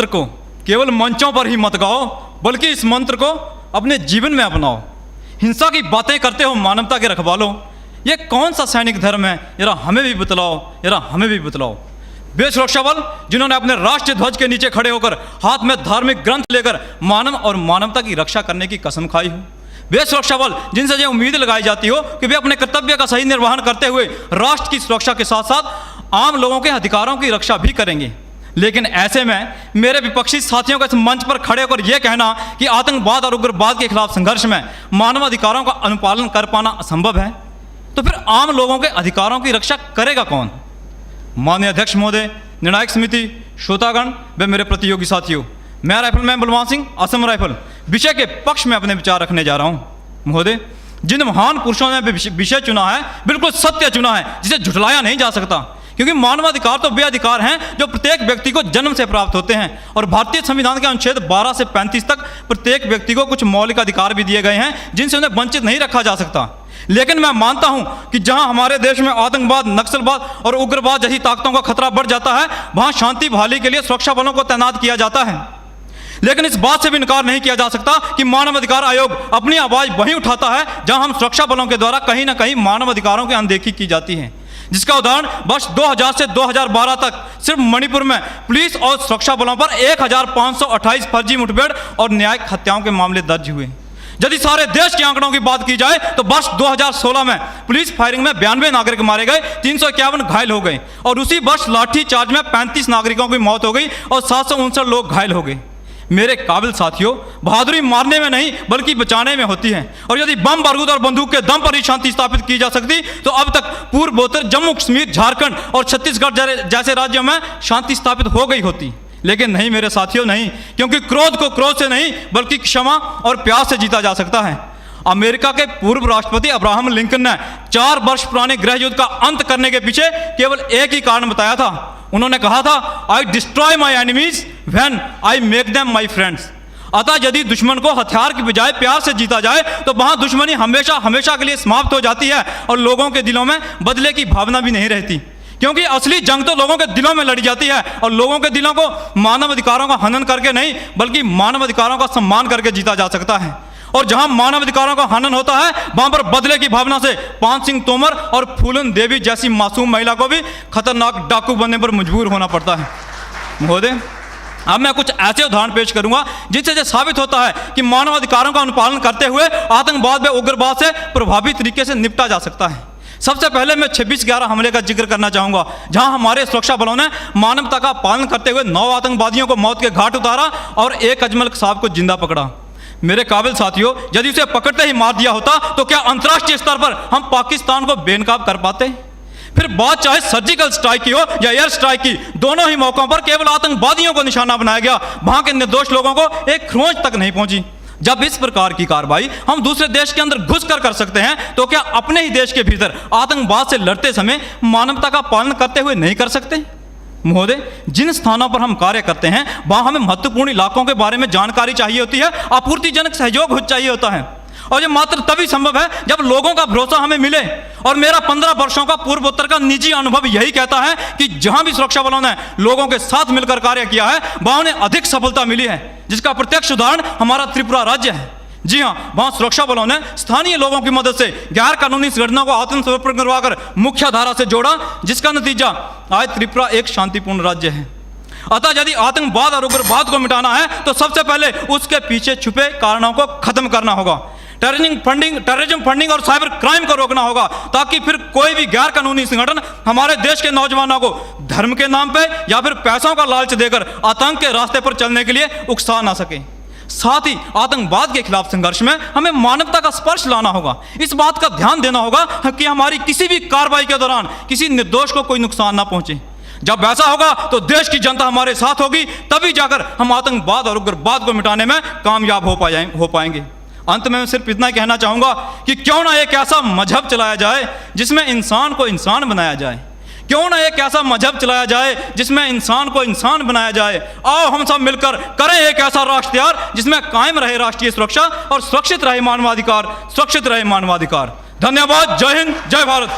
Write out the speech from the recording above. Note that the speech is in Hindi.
मंत्र को केवल मंचों पर ही मत गाओ, बल्कि इस मंत्र को अपने जीवन में अपनाओ। हिंसा की बातें करते हो मानवता के रखवालों, ये कौन सा सैनिक धर्म है, जरा हमें भी बतलाओ, जरा हमें भी बतलाओ। वे सुरक्षा बल जिन्होंने अपने राष्ट्रीय ध्वज के नीचे खड़े होकर हाथ में धार्मिक ग्रंथ लेकर मानव और मानवता की रक्षा करने की कसम खाई हो। वे सुरक्षा बल जिनसे ये उम्मीद लगाई जाती हो कि वे अपने कर्तव्य का सही निर्वहन करते हुए राष्ट्र की सुरक्षा के साथ साथ आम लोगों के अधिकारों की रक्षा भी करेंगे। लेकिन ऐसे में मेरे विपक्षी साथियों को इस मंच पर खड़े होकर यह कहना कि आतंकवाद और उग्रवाद के खिलाफ संघर्ष में मानव अधिकारों का अनुपालन कर पाना असंभव है, तो फिर आम लोगों के अधिकारों की रक्षा करेगा कौन? माननीय अध्यक्ष महोदय, निर्णायक समिति, श्रोतागण व मेरे प्रतियोगी साथियों, मैं राइफलमैन बलवान सिंह, असम राइफल विषय के पक्ष में अपने विचार रखने जा रहा हूँ। महोदय, जिन महान पुरुषों ने विषय चुना है, बिल्कुल सत्य चुना है, जिसे झुठलाया नहीं जा सकता, क्योंकि मानवाधिकार तो वे अधिकार हैं जो प्रत्येक व्यक्ति को जन्म से प्राप्त होते हैं और भारतीय संविधान के अनुच्छेद 12 से 35 तक प्रत्येक व्यक्ति को कुछ मौलिक अधिकार भी दिए गए हैं जिनसे उन्हें वंचित नहीं रखा जा सकता। लेकिन मैं मानता हूं कि जहां हमारे देश में आतंकवाद, नक्सलवाद और उग्रवाद जैसी ताकतों का खतरा बढ़ जाता है, वहां शांति बहाली के लिए सुरक्षा बलों को तैनात किया जाता है। लेकिन इस बात से भी इनकार नहीं किया जा सकता कि मानव अधिकार आयोग अपनी आवाज वहीं उठाता है जहां हम सुरक्षा बलों के द्वारा कहीं ना कहीं मानव अधिकारों की अनदेखी की जाती है, जिसका उदाहरण वर्ष 2000 से 2012 तक सिर्फ मणिपुर में पुलिस और सुरक्षा बलों पर 1528 फर्जी मुठभेड़ और न्यायिक हत्याओं के मामले दर्ज हुए। यदि सारे देश के आंकड़ों की बात की जाए तो वर्ष 2016 में पुलिस फायरिंग में 92 नागरिक मारे गए, 351 घायल हो गए और उसी वर्ष लाठी चार्ज में 35 नागरिकों की मौत हो गई और 759 लोग घायल हो गए। मेरे काबिल साथियों, बहादुरी मारने में नहीं बल्कि बचाने में होती है, और यदि बम, बारूद और बंदूक के दम पर ही शांति स्थापित की जा सकती तो अब तक पूर्वोत्तर जम्मू कश्मीर, झारखंड और छत्तीसगढ़ जैसे राज्यों में शांति स्थापित हो गई होती। लेकिन नहीं मेरे साथियों, नहीं, क्योंकि क्रोध को क्रोध से नहीं बल्कि क्षमा और प्यार से जीता जा सकता है। अमेरिका के पूर्व राष्ट्रपति अब्राहम लिंकन ने 4 वर्ष पुराने गृह युद्ध का अंत करने के पीछे केवल एक ही कारण बताया था। उन्होंने कहा था, आई destroy my enemies when I make them my friends. अतः यदि दुश्मन को हथियार की बजाय प्यार से जीता जाए तो वहां दुश्मनी हमेशा हमेशा के लिए समाप्त हो जाती है और लोगों के दिलों में बदले की भावना भी नहीं रहती, क्योंकि असली जंग तो लोगों के दिलों में लड़ी जाती है और लोगों के दिलों को मानव अधिकारों का हनन करके नहीं बल्कि मानव अधिकारों का सम्मान करके जीता जा सकता है। और जहां मानव अधिकारों का हनन होता है वहां पर बदले की भावना से पान सिंह तोमर और फूलन देवी जैसी मासूम महिला को भी खतरनाक डाकू बनने पर मजबूर होना पड़ता है। महोदय, अब मैं कुछ ऐसे उदाहरण पेश करूंगा जिनसे यह साबित होता है कि मानव अधिकारों का अनुपालन करते हुए आतंकवाद व उग्रवाद से प्रभावी तरीके से निपटा जा सकता है। सबसे पहले मैं 26/11 हमले का जिक्र करना चाहूंगा, जहां हमारे सुरक्षा बलों ने मानवता का पालन करते हुए 9 आतंकवादियों को मौत के घाट उतारा और एक अजमल साहब को जिंदा पकड़ा। मेरे काबिल साथियों, यदि उसे पकड़ते ही मार दिया होता तो क्या अंतर्राष्ट्रीय स्तर पर हम पाकिस्तान को बेनकाब कर पाते? फिर बात चाहे सर्जिकल स्ट्राइक की हो या एयर स्ट्राइक की, दोनों ही मौकों पर केवल आतंकवादियों को निशाना बनाया गया, वहां के निर्दोष लोगों को एक खरोंच तक नहीं पहुंची। जब इस प्रकार की कार्रवाई हम दूसरे देश के अंदर घुस कर सकते हैं, तो क्या अपने ही देश के भीतर आतंकवाद से लड़ते समय मानवता का पालन करते हुए नहीं कर सकते? महोदय, जिन स्थानों पर हम कार्य करते हैं वहां हमें महत्वपूर्ण इलाकों के बारे में जानकारी चाहिए होती है, आपूर्तिजनक सहयोग चाहिए होता है, और ये मात्र तभी संभव है जब लोगों का भरोसा हमें मिले। और मेरा 15 वर्षों का पूर्वोत्तर का निजी अनुभव यही कहता है कि जहां भी सुरक्षा बलों ने लोगों के साथ मिलकर कार्य किया है वहां उन्हें अधिक सफलता मिली है, जिसका प्रत्यक्ष उदाहरण हमारा त्रिपुरा राज्य है। जी हाँ, वहां सुरक्षा बलों ने स्थानीय लोगों की मदद से गैर कानूनी संगठनों को आत्मसमर्पण करवाकर मुख्य धारा से जोड़ा, जिसका नतीजा आज त्रिपुरा एक शांतिपूर्ण राज्य है। अतः यदि आतंकवाद और उग्रवाद को मिटाना है तो सबसे पहले उसके पीछे छुपे कारणों को खत्म करना होगा। टेररिज्म फंडिंग और साइबर क्राइम को रोकना होगा, ताकि फिर कोई भी गैर कानूनी संगठन हमारे देश के नौजवानों को धर्म के नाम पे या फिर पैसों का लालच देकर आतंक के रास्ते पर चलने के लिए उकसा ना सके। साथ ही आतंकवाद के खिलाफ संघर्ष में हमें मानवता का स्पर्श लाना होगा। इस बात का ध्यान देना होगा कि हमारी किसी भी कार्रवाई के दौरान किसी निर्दोष को कोई नुकसान ना पहुंचे। जब ऐसा होगा तो देश की जनता हमारे साथ होगी, तभी जाकर हम आतंकवाद और उग्रवाद को मिटाने में कामयाब हो पाएंगे। अंत में मैं सिर्फ इतना कहना चाहूंगा कि क्यों ना एक ऐसा मजहब चलाया जाए जिसमें इंसान को इंसान बनाया जाए, क्यों ना एक ऐसा मजहब चलाया जाए जिसमें इंसान को इंसान बनाया जाए। आओ हम सब मिलकर करें एक ऐसा राष्ट्र तैयार जिसमें कायम रहे राष्ट्रीय सुरक्षा और सुरक्षित रहे मानवाधिकार, सुरक्षित रहे मानवाधिकार। धन्यवाद। जय हिंद, जय भारत।